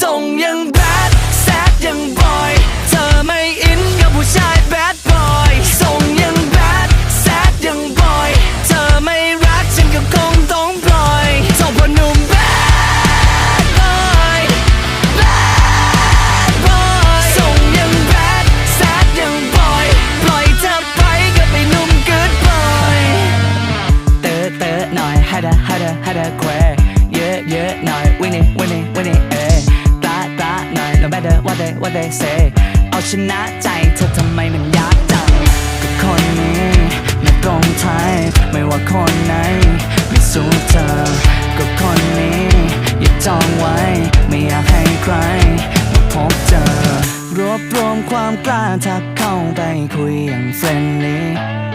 ส่งยังแบดแซดยังบอยเธอไม่อินกับผู้ชายแบดบอยส่งยังแบดแซดยังบอยเธอไม่รักฉันก็คงต้องปล่อยส่งพอหนุ่มแบดบอยแบดบอยส่งยังแบดแซดยังบอยปล่อยเธอไปกับไอ้หนุ่มกู๊ดบอยเตอะหน่อยฮัดะแควเยอะหน่อยวินี่ตาหน่อย no matter what they say เอาชนะใจเธอทำไมมันยากจังกับคนนี้ไม่ตรงไทยไม่ว่าคนไหนไม่สู้เธอกับคนนี้อย่าจองไว้ไม่อยากให้ใครมาพบเจอรวบรวมความกล้าทักเข้าไปคุยอย่างเฟรนลี่